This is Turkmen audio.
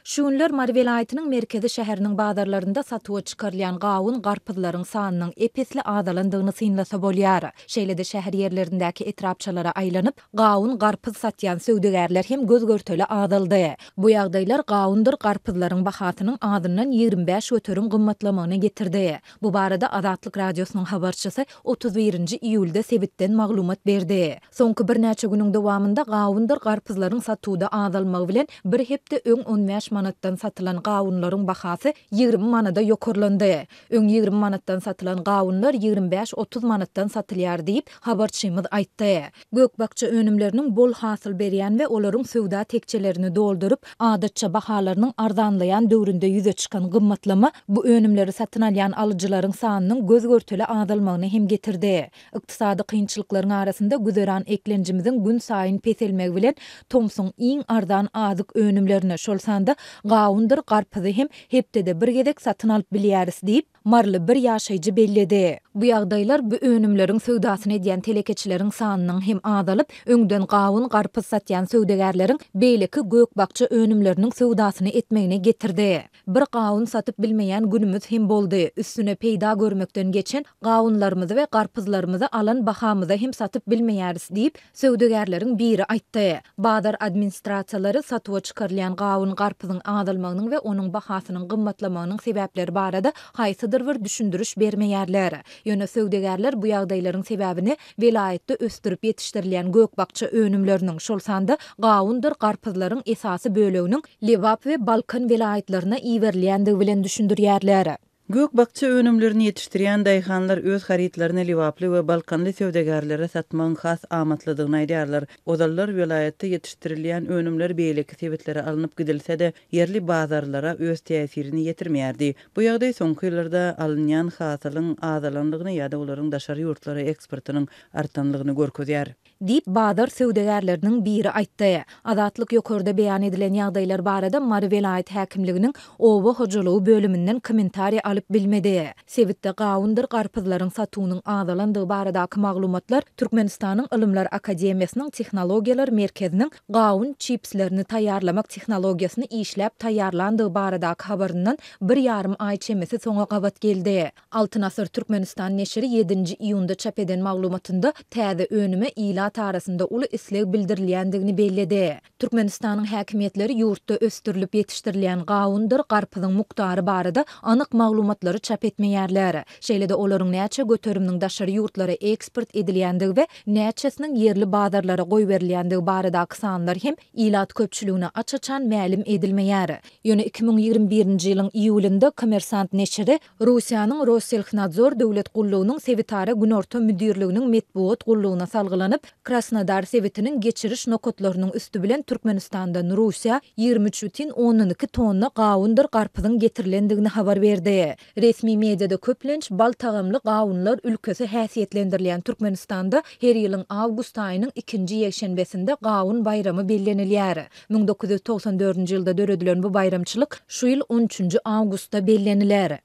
Şu günler Mari vilayatynyň merkezi şäheriniň bazarlarynda satyga çykarylýan gawun garpyzlaryň sanynyň epesli azalandygyny synlasa bolýar. Şeýle-de şäher ýerlerindäki etrapçalara aýlanyp, gawun garpyz satýan söwdegärler hem göz görteli azaldy. Bu ýagdaýlar gawundyr garpyzlaryň bahasynyň azyndan 25 göterim gymmatlamagyna getirdi. Bu barada Azatlyk radiosynyň habarçysy 31-nji iýulda sebitden maglumat berdi. Soňky bir näçe günüň dowamında gawundyr garpyzlaryň satuwda azalmagy bilen bir hepde öň 15 manatdan satylan gawunlaryň bahasy 20 manada ýokurlandy. Öň 20 manatdan satylan gawunlar 25-30 manatdan satylýar diýip habarçymyz aýtdy. Gökbakça önümlerinin bol hasyl berýän we olaryň söwda tekçelerini doldurup adatça bahalarynyň arzanlayan döwründe ýüze çykan gymmatlama bu önümleri satyn alýan alyjylaryň sanynyň göz görteli azalmagyny hem getirdi. Ykdysady kynçylyklaryň arasynda güzeran eklenjimiziň gün saýyn peselmegi bilen Thomson iň arzan azyk önümlerine şolsanda gawundyr garpyzy hem hepdede bir gezek satyn alyp bilýäris diýip marly bir ýaşaýjy bellidi. Bu ýagdaýlar bu önümleriň söwdasyny edýän telekeçileriň sanynyň hem azalyp, öňden gawun garpyz satýan söwdegärleriň beýleki gökbakça önümleriniň söwdasyny etmegine getirdi. Bir gawun satyp bilmeýän günümüz hem boldy. Üstüne peýda görmekden geçen gawunlarymyzy we garpyzlarymyzy alan bahamyza hem satyp bilmeýäris diýip söwdegärleriň biri aýtdy. Bazar administrasiýalary satyga çykarylýan gawun garpyzyň azalmagynyň we onuň bahasynyň gymmatlamagynyň sebäpleri barada haýsydyr bir düşündürüş bermeýärler. Ýöne söwdegärler bu ýagdaýlaryň sebäbini vilayatda östürüp ýetişdirilýän gökbakça önümleriniň şolsanda gawundyr garpyzlaryň esasy böleginiň Lewap we Balkan vilayatlaryna iýerilýändigi bilen düşündürýärler. Gökbakça önümlerini yetiştirýän daýhanlar öz haritlaryny Lewaply we Balkanly söwdegärlere satmagyň has amatlydygyny aýdýarlar. Ozallar vilayatda yetiştirilýän önümler beýleki sebetlere alınıp gidilse-de yerli bazarlara öz täsirini ýetirmeýärdi. Bu ýagdaý soňky ýyllarda alynýan hasylyň azalandygyny ýa-da olaryň daşary ýurtlara eksportynyň artanlygyny görkezýär diýip bazar söwdegärleriniň biri aýtdy. Azatlyk ýokarda beýan edilen ýagdaýlar barada Mari vilayat häkimliginiň owa hojalygy bölüminden kommentariýa alyp bilmedi. Sebitde gawundyr garpyzlaryň satuwynyň azalandygy baradaky maglumatlar Türkmenistanyň Ilymlar Akademiýasynyň Tehnologiýalar Merkeziniň gawun çipslerini taýýarlamak tehnologiýasyny işläp taýýarlandygy baradaky habaryndan 1,5 aý çemesi soňa gabat geldi. Altyn asyr Türkmenistan neşri 7-nji iýunda çap eden maglumatynda täze önüme ilat arasynda uly isleg bildirilýändigini belledi. Türkmenistanyň häkimetleri ýurtda östürilip ýetişdirilýän gawundyr garpyzyň muktary barada anyk maglumatlary çap etmeýärler. Şeýle-de olaryň näçe göterimniň daşary ýurtlara eksport edilýändigi we näçesiniň yerli bazarlara goý berilýändigi baradaky sanlar hem ilat köpçüligine açaçan mälim edilmeýär. Ýöne 2021-nji ýylyň iýulynda Kommersant neşri Russiýanyň Roselkhnadzor döwlet gullugynyň Sevitara günorta müdirliginiň metbuat gulluguna salgylanyp Krasnodar Sevitiniň geçiriş nokotlarynyň üstü bilen Türkmenistandan Russiýa 23,12 tonna gawundyr garpyzyň getirilendigini habar berdi. Resmi mediada köplenç bal tagamly gawunlar ülkesi häsiýetlendirilýän Türkmenistanda her ýylyň awgust aýynyň 2-nji ýekşenbesinde gawun bayramy bellenilýär. 1994-nji ýylda döredilen bu bayramçylyk şu ýyl 13-nji awgustda bellenilýär.